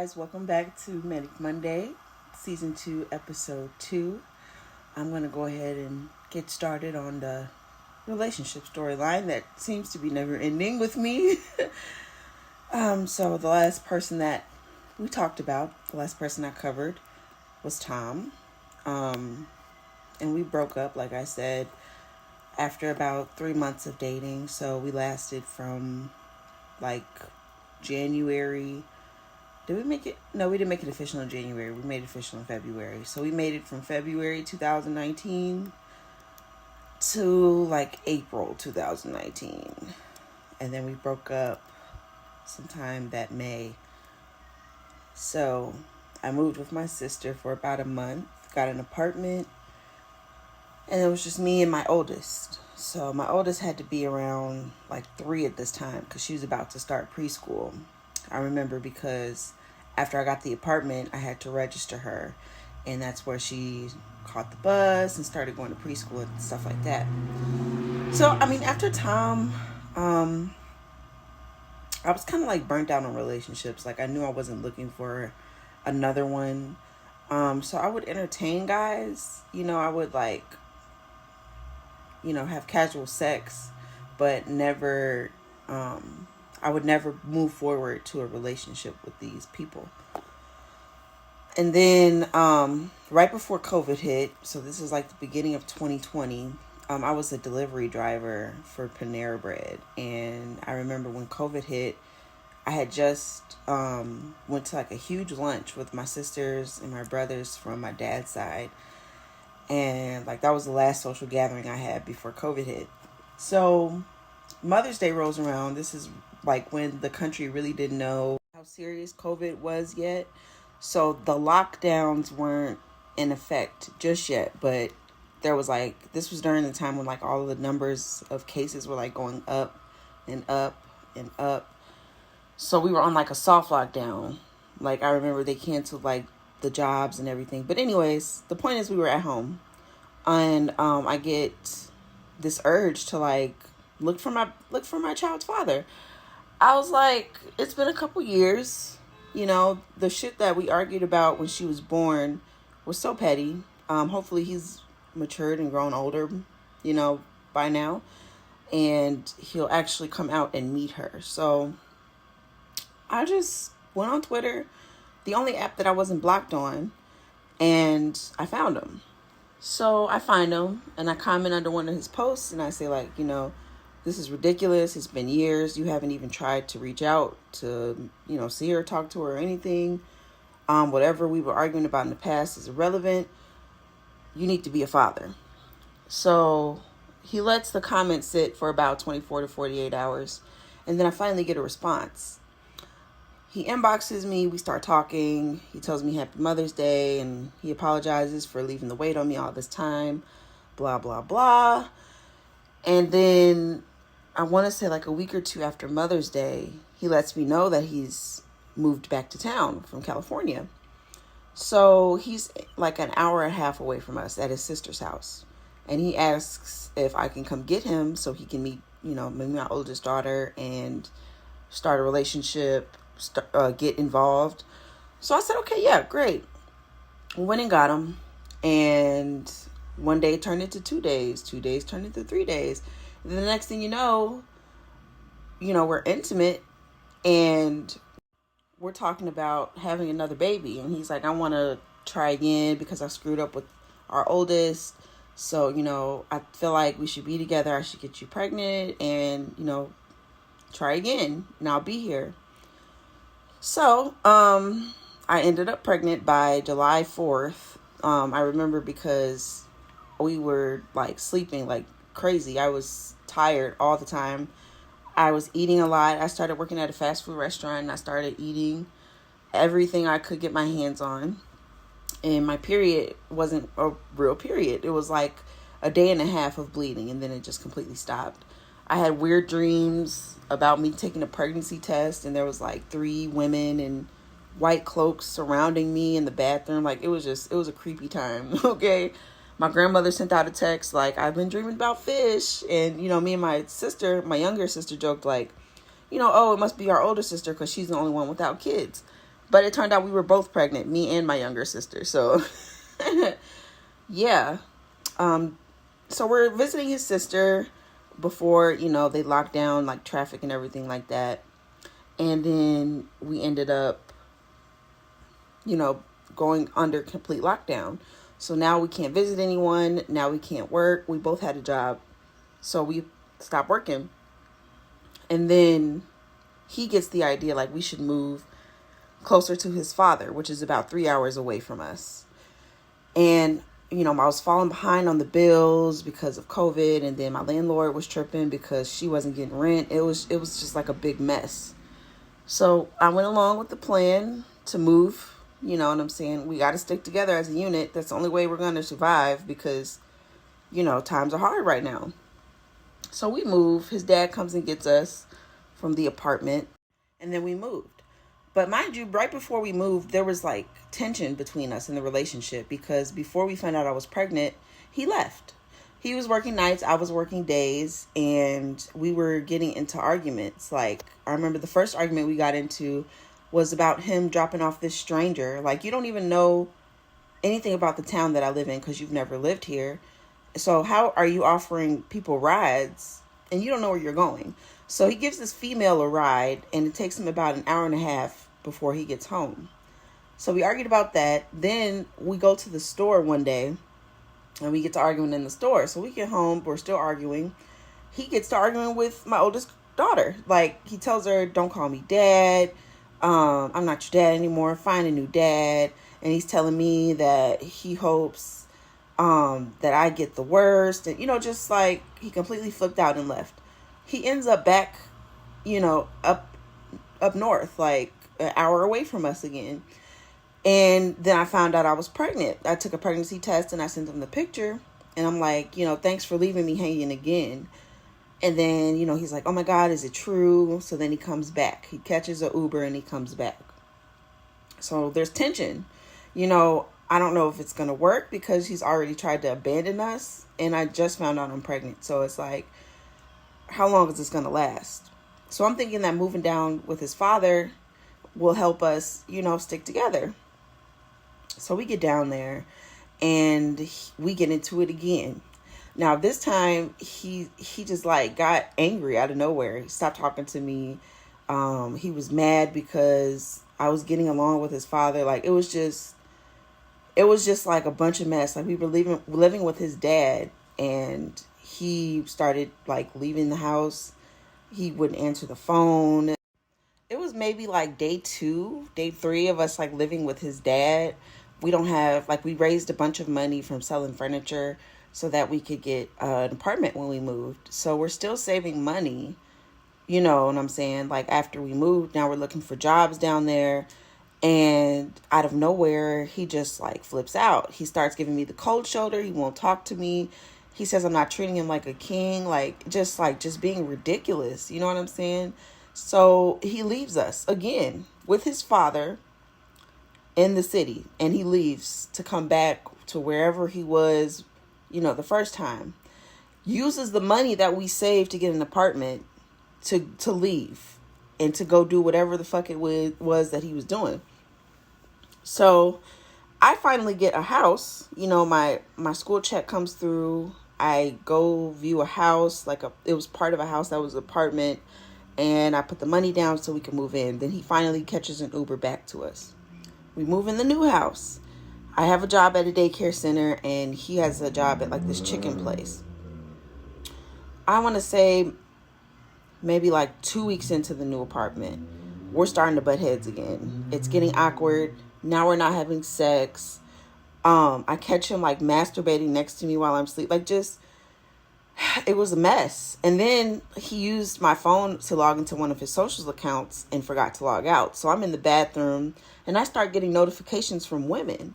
guys, welcome back to Manic Monday, Season 2, Episode 2. I'm going to go ahead and get started on the relationship storyline that seems to be never ending with me. So the last person that we talked about, the last person I covered was Tom. And we broke up, like I said, after about 3 months of dating. So we lasted from like January. Did we make it? No, we didn't make it official in January. We made it official in February. So we made it from February 2019 to like April 2019. And then we broke up sometime that May. So I moved with my sister for about a month, got an apartment, and it was just me and my oldest. So my oldest had to be around like 3 at this time because she was about to start preschool. I remember because after I got the apartment, I had to register her. And that's where she caught the bus and started going to preschool and stuff like that. So, after Tom, I was kind of like burnt out on relationships. Like I knew I wasn't looking for another one. So I would entertain guys. I would have casual sex, but never, I would never move forward to a relationship with these people. And then right before COVID hit, so this is like the beginning of 2020, I was a delivery driver for Panera Bread. And I remember when COVID hit, I had just went to like a huge lunch with my sisters and my brothers from my dad's side. And like that was the last social gathering I had before COVID hit. So Mother's Day rolls around. This is like when the country really didn't know how serious COVID was yet. So the lockdowns weren't in effect just yet, but there was this was during the time when like all of the numbers of cases were like going up and up and up. So we were on like a soft lockdown. Like I remember they canceled like the jobs and everything. But anyways, the point is we were at home and I get this urge to like look for my child's father. I was like, it's been a couple years. The shit that we argued about when she was born was so petty. Hopefully he's matured and grown older, by now. And he'll actually come out and meet her. So I just went on Twitter, the only app that I wasn't blocked on, and I found him. So I find him and I comment under one of his posts and I say this is ridiculous. It's been years. You haven't even tried to reach out to, see her, talk to her or anything. Whatever we were arguing about in the past is irrelevant. You need to be a father. So he lets the comment sit for about 24 to 48 hours. And then I finally get a response. He inboxes me. We start talking. He tells me Happy Mother's Day. And he apologizes for leaving the weight on me all this time. Blah, blah, blah. And then I want to say like a week or two after Mother's Day, he lets me know that he's moved back to town from California. So he's like an hour and a half away from us at his sister's house. And he asks if I can come get him so he can meet, maybe my oldest daughter and start a relationship, get involved. So I said, okay, yeah, great. Went and got him. And one day turned into 2 days. 2 days turned into 3 days. And then the next thing you know, we're intimate and we're talking about having another baby. And he's like, I want to try again because I screwed up with our oldest. So, I feel like we should be together. I should get you pregnant and, try again. And I'll be here. So, I ended up pregnant by July 4th. I remember because we were like sleeping like crazy. I was tired all the time. I was eating a lot. I started working at a fast food restaurant and I started eating everything I could get my hands on. And my period wasn't a real period. It was like a day and a half of bleeding and then it just completely stopped. I had weird dreams about me taking a pregnancy test and there was like 3 women in white cloaks surrounding me in the bathroom. Like it was a creepy time. Okay. My grandmother sent out a text like, I've been dreaming about fish. And, me and my younger sister joked like, oh, it must be our older sister because she's the only one without kids. But it turned out we were both pregnant, me and my younger sister. So, yeah. So we're visiting his sister before, they locked down like traffic and everything like that. And then we ended up, going under complete lockdown. So now we can't visit anyone. Now we can't work. We both had a job. So we stopped working. And then he gets the idea like we should move closer to his father, which is about 3 hours away from us. And, I was falling behind on the bills because of COVID. And then my landlord was tripping because she wasn't getting rent. It was just like a big mess. So I went along with the plan to move. You know what I'm saying? We got to stick together as a unit. That's the only way we're going to survive because, times are hard right now. So we move. His dad comes and gets us from the apartment. And then we moved. But mind you, right before we moved, there was like tension between us in the relationship because before we found out I was pregnant, he left. He was working nights, I was working days, and we were getting into arguments. Like, I remember the first argument we got into was about him dropping off this stranger. Like, you don't even know anything about the town that I live in because you've never lived here. So how are you offering people rides and you don't know where you're going? So he gives this female a ride, and it takes him about an hour and a half before he gets home. So we argued about that. Then we go to the store one day, and we get to arguing in the store. So we get home, we're still arguing. He gets to arguing with my oldest daughter. Like, he tells her, don't call me dad. I'm not your dad anymore. Find a new dad. And he's telling me that he hopes that I get the worst. And, just like he completely flipped out and left. He ends up back, up north, like an hour away from us again. And then I found out I was pregnant. I took a pregnancy test and I sent him the picture. And I'm like, thanks for leaving me hanging again. And then, he's like, oh my God, is it true? So then he comes back. He catches an Uber and he comes back. So there's tension. I don't know if it's going to work because he's already tried to abandon us. And I just found out I'm pregnant. So it's like, how long is this going to last? So I'm thinking that moving down with his father will help us, stick together. So we get down there and we get into it again. Now, this time he just like got angry out of nowhere. He stopped talking to me. He was mad because I was getting along with his father. Like, it was just like a bunch of mess. Like, we were living with his dad, and he started like leaving the house. He wouldn't answer the phone. It was maybe like day 3 of us like living with his dad. We raised a bunch of money from selling furniture so that we could get an apartment when we moved. So we're still saving money, you know what I'm saying? Like, after we moved, now we're looking for jobs down there. And out of nowhere, he just like flips out. He starts giving me the cold shoulder. He won't talk to me. He says I'm not treating him like a king, just being ridiculous. You know what I'm saying? So he leaves us again with his father in the city, and he leaves to come back to wherever he was, the first time. Uses the money that we saved to get an apartment to leave and to go do whatever the fuck it was that he was doing. So I finally get a house. My school check comes through. I go view a house, it was part of a house that was an apartment, and I put the money down so we can move in. Then he finally catches an Uber back to us. We move in the new house. I have a job at a daycare center, and he has a job at like this chicken place. I want to say maybe like 2 weeks into the new apartment, we're starting to butt heads again. It's getting awkward. Now we're not having sex. I catch him like masturbating next to me while I'm asleep. It was a mess. And then he used my phone to log into one of his social accounts and forgot to log out. So I'm in the bathroom and I start getting notifications from women.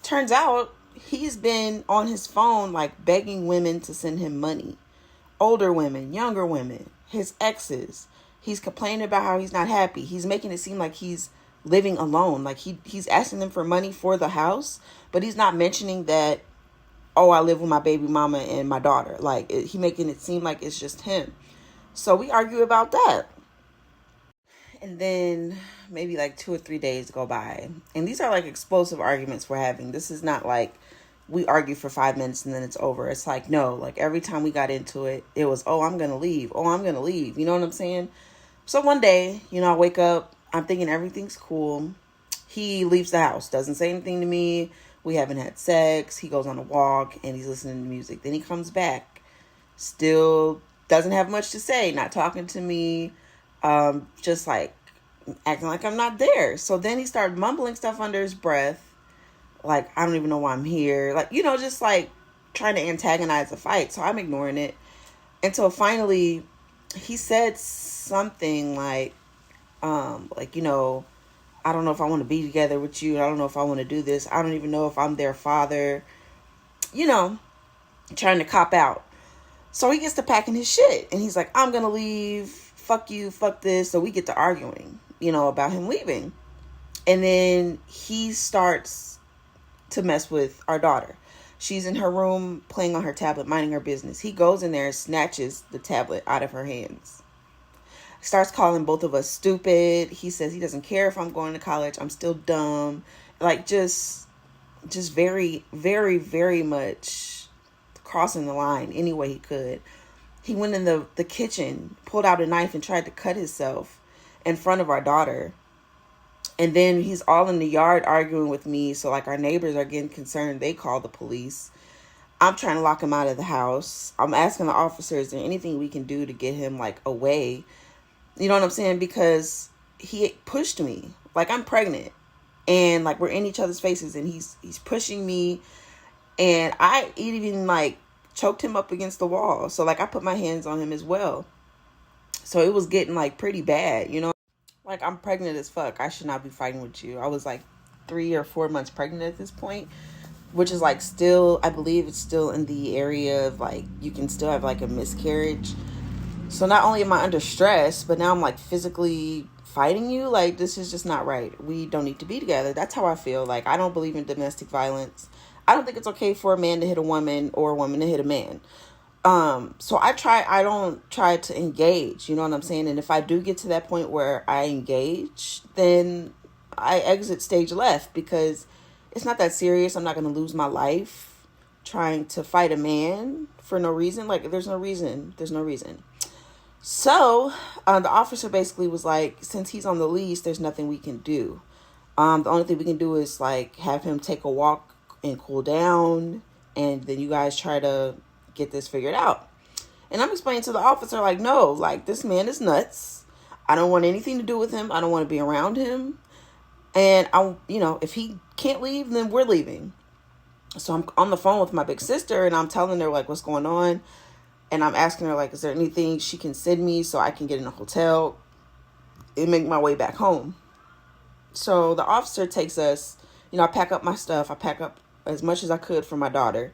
Turns out he's been on his phone, like begging women to send him money. Older women, younger women, his exes. He's complaining about how he's not happy. He's making it seem like he's living alone. Like he's asking them for money for the house, but he's not mentioning that, oh, I live with my baby mama and my daughter. He making it seem like it's just him. So we argue about that. And then maybe like 2 or 3 days go by. And these are like explosive arguments we're having. This is not like we argue for 5 minutes and then it's over. It's like, no, like every time we got into it, it was, oh, I'm going to leave. Oh, I'm going to leave. You know what I'm saying? So one day, I wake up, I'm thinking everything's cool. He leaves the house, doesn't say anything to me. We haven't had sex. He goes on a walk and he's listening to music. Then he comes back, still doesn't have much to say, not talking to me, just like acting like I'm not there. So then he started mumbling stuff under his breath. Like, I don't even know why I'm here. Like, just like trying to antagonize the fight. So I'm ignoring it until finally he said something like, I don't know if I want to be together with you. I don't know if I want to do this. I don't even know if I'm their father. Trying to cop out. So he gets to packing his shit. And he's like, I'm going to leave. Fuck you. Fuck this. So we get to arguing, about him leaving. And then he starts to mess with our daughter. She's in her room playing on her tablet, minding her business. He goes in there and snatches the tablet out of her hands. Starts calling both of us stupid. He says he doesn't care if I'm going to college. I'm still dumb. Like, just very, very, very much crossing the line any way he could. He went in the kitchen, pulled out a knife and tried to cut himself in front of our daughter. And then he's all in the yard arguing with me. So like our neighbors are getting concerned. They call the police. I'm trying to lock him out of the house. I'm asking the officer, is there anything we can do to get him like away? You know what I'm saying? Because he pushed me like I'm pregnant and like we're in each other's faces and he's pushing me. And I even like choked him up against the wall. So like I put my hands on him as well. So it was getting like pretty bad, Like, I'm pregnant as fuck. I should not be fighting with you. I was like 3 or 4 months pregnant at this point, which is like still, I believe it's still in the area of like, you can still have like a miscarriage. So not only am I under stress, but now I'm like physically fighting you. Like, this is just not right. We don't need to be together. That's how I feel. Like, I don't believe in domestic violence. I don't think it's okay for a man to hit a woman or a woman to hit a man. So I don't try to engage, you know what I'm saying? And if I do get to that point where I engage, then I exit stage left because it's not that serious. I'm not going to lose my life trying to fight a man for no reason. Like, there's no reason. So, the officer basically was like, since he's on the leash, there's nothing we can do. The only thing we can do is like have him take a walk and cool down. And then you guys try to get this figured out. And I'm explaining to the officer, like, no, like, this man is nuts. I don't want anything to do with him. I don't want to be around him. And if he can't leave, then we're leaving. So I'm on the phone with my big sister and I'm telling her like what's going on. And I'm asking her like, is there anything she can send me so I can get in a hotel and make my way back home? So the officer takes us, I pack up my stuff. I pack up as much as I could for my daughter.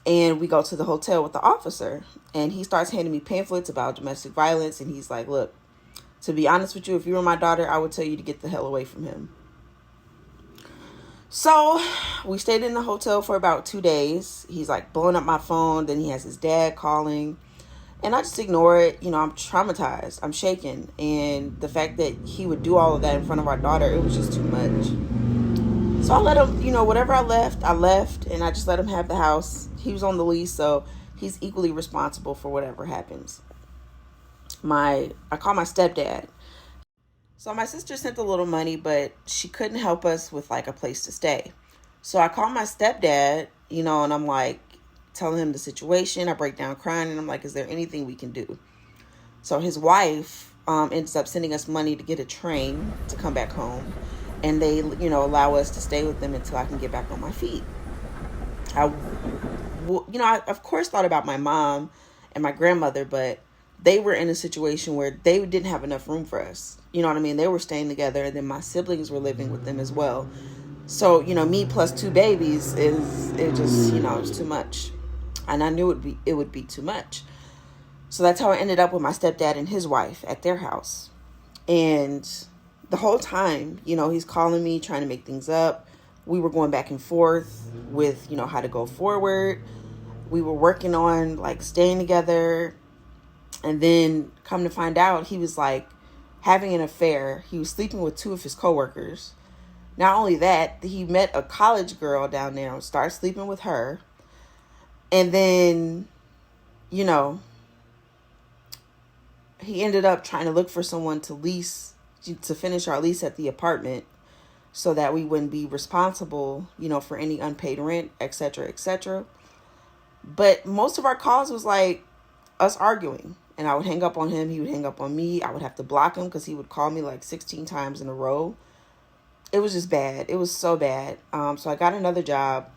And we go to the hotel with the officer. And he starts handing me pamphlets about domestic violence. And he's like, look, to be honest with you, if you were my daughter, I would tell you to get the hell away from him. So we stayed in the hotel for about 2 days. He's like blowing up my phone. Then he has his dad calling. And I just ignore it. I'm traumatized. I'm shaken. And the fact that he would do all of that in front of our daughter, it was just too much. So I let him, whatever I left. And I just let him have the house. He was on the lease, so he's equally responsible for whatever happens. I call my stepdad. So my sister sent a little money, but she couldn't help us with like a place to stay. So I call my stepdad, and I'm like telling him the situation. I break down crying and I'm like, is there anything we can do? So his wife ends up sending us money to get a train to come back home. And they, allow us to stay with them until I can get back on my feet. I of course thought about my mom and my grandmother, but they were in a situation where they didn't have enough room for us. You know what I mean? They were staying together and then my siblings were living with them as well. So, me plus 2 babies it's too much. And I knew it would be too much. So that's how I ended up with my stepdad and his wife at their house. And the whole time, he's calling me, trying to make things up. We were going back and forth with, how to go forward. We were working on like staying together. And then come to find out, he was like, having an affair. He was sleeping with 2 of his coworkers. Not only that, he met a college girl down there and started sleeping with her. And then, you know, he ended up trying to look for someone to finish our lease at the apartment so that we wouldn't be responsible, for any unpaid rent, etc., etc. But most of our calls was like us arguing. And I would hang up on him. He would hang up on me. I would have to block him because he would call me like 16 times in a row. It was just bad. It was so bad. So I got another job.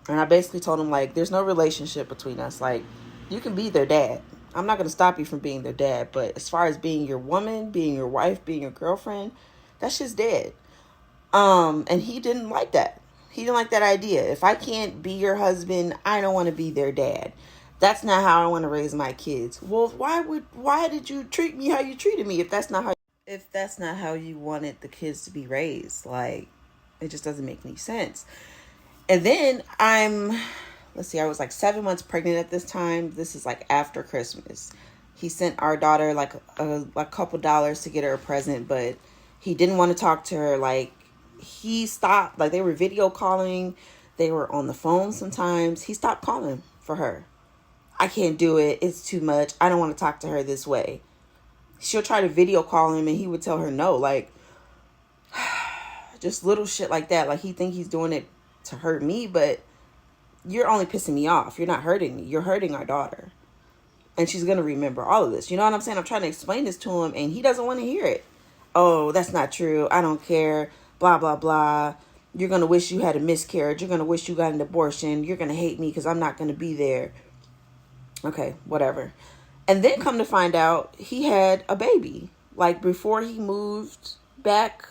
And I basically told him, like, there's no relationship between us. Like, you can be their dad. I'm not going to stop you from being their dad. But as far as being your woman, being your wife, being your girlfriend, that shit's dead. And he didn't like that. He didn't like that idea. If I can't be your husband, I don't want to be their dad. That's not how I want to raise my kids. Well, why did you treat me how you treated me if that's not how you wanted the kids to be raised? Like, it just doesn't make any sense. And then I was like 7 months pregnant at this time. This is like after Christmas. He sent our daughter like a couple dollars to get her a present, but he didn't want to talk to her. Like, he stopped. Like, they were video calling. They were on the phone sometimes. He stopped calling for her. I can't do it. It's too much. I don't want to talk to her this way. She'll try to video call him and he would tell her no. Like, just little shit like that. Like, he think he's doing it to hurt me, but you're only pissing me off. You're not hurting me. You're hurting our daughter. And she's going to remember all of this. You know what I'm saying? I'm trying to explain this to him and he doesn't want to hear it. Oh, that's not true. I don't care. Blah, blah, blah. You're going to wish you had a miscarriage. You're going to wish you got an abortion. You're going to hate me because I'm not going to be there. Okay, whatever. And then come to find out he had a baby. Like, before he moved back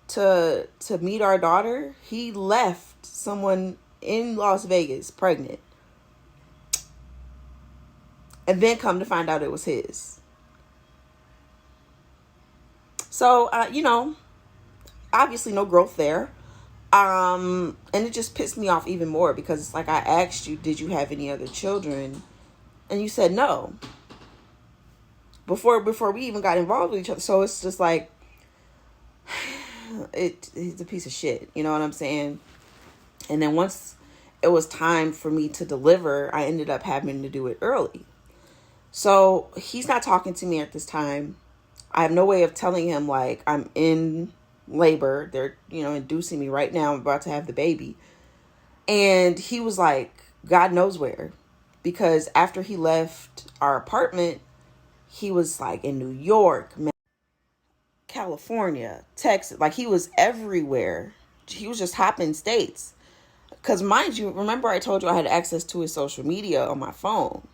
to meet our daughter, he left someone in Las Vegas pregnant. And then come to find out it was his. So, obviously no growth there. And it just pissed me off even more because it's like, I asked you, did you have any other children? And you said no. Before we even got involved with each other. So it's just like, it's a piece of shit. You know what I'm saying? And then once it was time for me to deliver, I ended up having to do it early. So he's not talking to me at this time. I have no way of telling him, like, I'm in labor. They're, inducing me right now. I'm about to have the baby. And he was like, God knows where. Because after he left our apartment, he was like in New York, California, Texas. Like, he was everywhere. He was just hopping states. Because mind you, remember I told you I had access to his social media on my phone.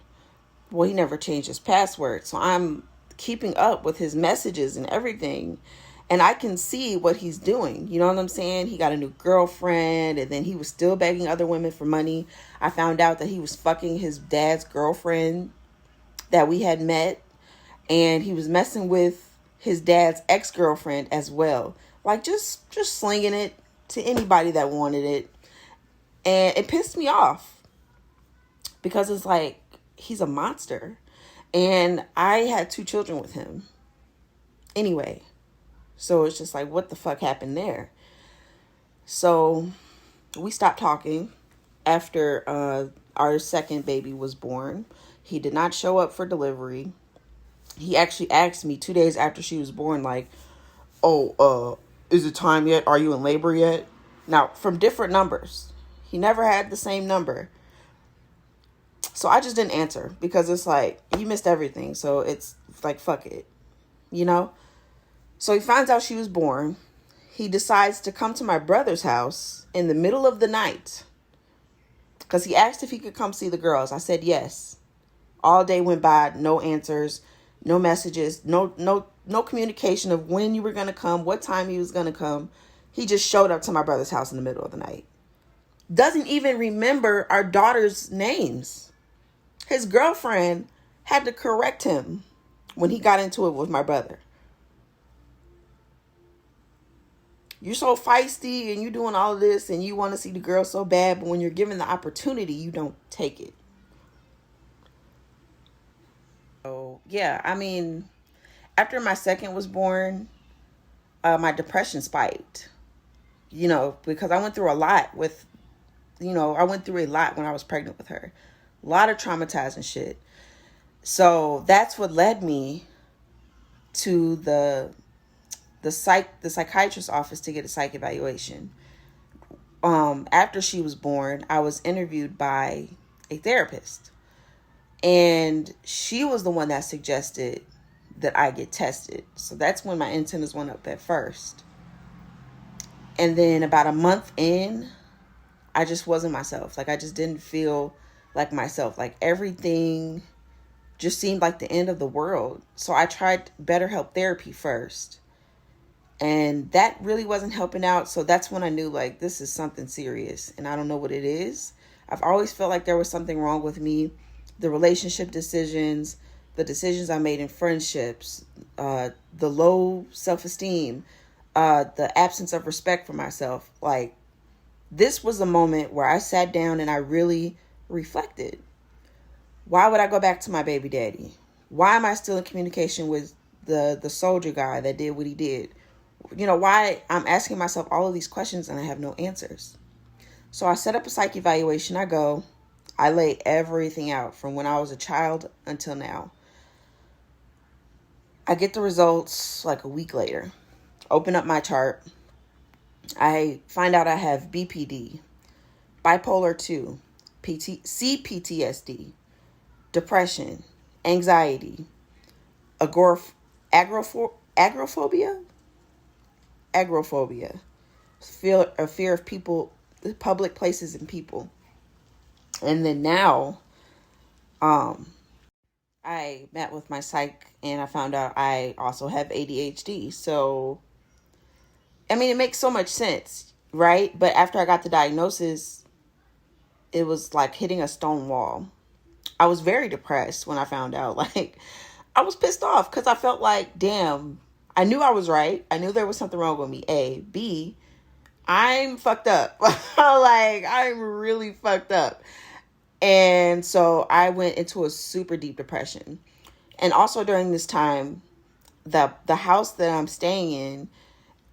Well, he never changed his password. So I'm keeping up with his messages and everything. And I can see what he's doing. You know what I'm saying? He got a new girlfriend and then he was still begging other women for money. I found out that he was fucking his dad's girlfriend that we had met. And he was messing with his dad's ex-girlfriend as well. Like, just slinging it to anybody that wanted it. And it pissed me off. Because it's like, he's a monster. And I had 2 children with him. Anyway. So it's just like, what the fuck happened there? So we stopped talking after our second baby was born. He did not show up for delivery. He actually asked me 2 days after she was born, like, is it time yet? Are you in labor yet? Now, from different numbers. He never had the same number. So I just didn't answer because it's like, you missed everything. So it's like, fuck it, So he finds out she was born. He decides to come to my brother's house in the middle of the night because he asked if he could come see the girls. I said yes. All day went by, no answers, no messages, no communication of when you were going to come, what time he was going to come. He just showed up to my brother's house in the middle of the night. Doesn't even remember our daughter's names. His girlfriend had to correct him when he got into it with my brother. You're so feisty and you're doing all of this and you want to see the girl so bad, but when you're given the opportunity, you don't take it. So, yeah, I mean, after my second was born, my depression spiked, because I went through a lot I went through a lot when I was pregnant with her. A lot of traumatizing shit. So that's what led me to the psychiatrist's office to get a psych evaluation. After she was born, I was interviewed by a therapist, and she was the one that suggested that I get tested. So that's when my antennas went up at first. And then about a month in, I just wasn't myself. Like, I just didn't feel like myself. Like, everything just seemed like the end of the world. So I tried BetterHelp therapy first, and that really wasn't helping out. So that's when I knew, like, this is something serious, and I don't know what it is. I've always felt like there was something wrong with me. The relationship decisions, the decisions I made in friendships, the low self-esteem, the absence of respect for myself. Like, this was a moment where I sat down and I really reflected. Why would I go back to my baby daddy? Why am I still in communication with the soldier guy that did what he did? Why I'm asking myself all of these questions and I have no answers. So I set up a psych evaluation. I lay everything out from when I was a child until now. I get the results like a week later. Open up my chart. I find out I have BPD, bipolar 2, CPTSD, depression, anxiety, agoraphobia, a fear of people, public places and people. And then now, I met with my psych and I found out I also have ADHD. So, I mean, it makes so much sense, right? But after I got the diagnosis, it was like hitting a stone wall. I was very depressed when I found out. Like, I was pissed off because I felt like, damn, I knew I was right. I knew there was something wrong with me. A. B, I'm fucked up. Like, I'm really fucked up. And so I went into a super deep depression. And also during this time, the house that I'm staying in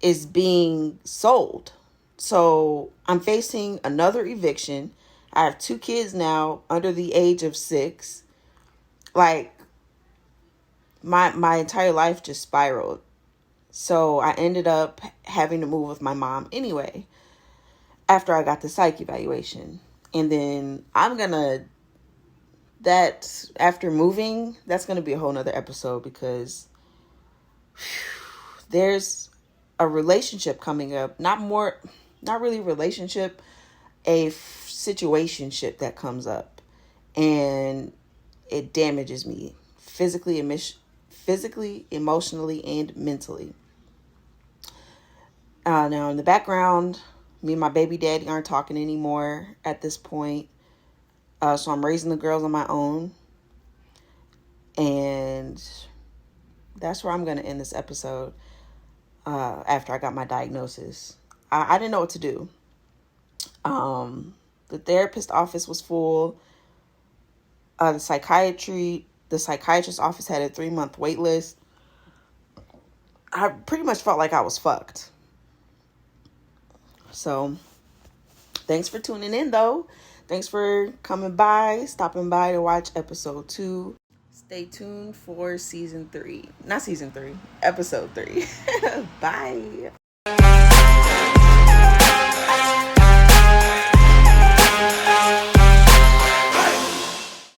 is being sold. So I'm facing another eviction. I have 2 kids now under the age of 6. Like, my entire life just spiraled. So I ended up having to move with my mom anyway, after I got the psych evaluation. And then after moving, that's going to be a whole nother episode, because there's a relationship coming up. Not really a relationship, a situationship that comes up, and it damages me physically, emotionally, and mentally. Now in the background, me and my baby daddy aren't talking anymore at this point. So I'm raising the girls on my own. And that's where I'm going to end this episode after I got my diagnosis. I didn't know what to do. The therapist office was full. The psychiatrist's office had a 3-month wait list. I pretty much felt like I was fucked. So, thanks for tuning in, though. Thanks for stopping by to watch episode 2. Stay tuned for episode 3. Bye.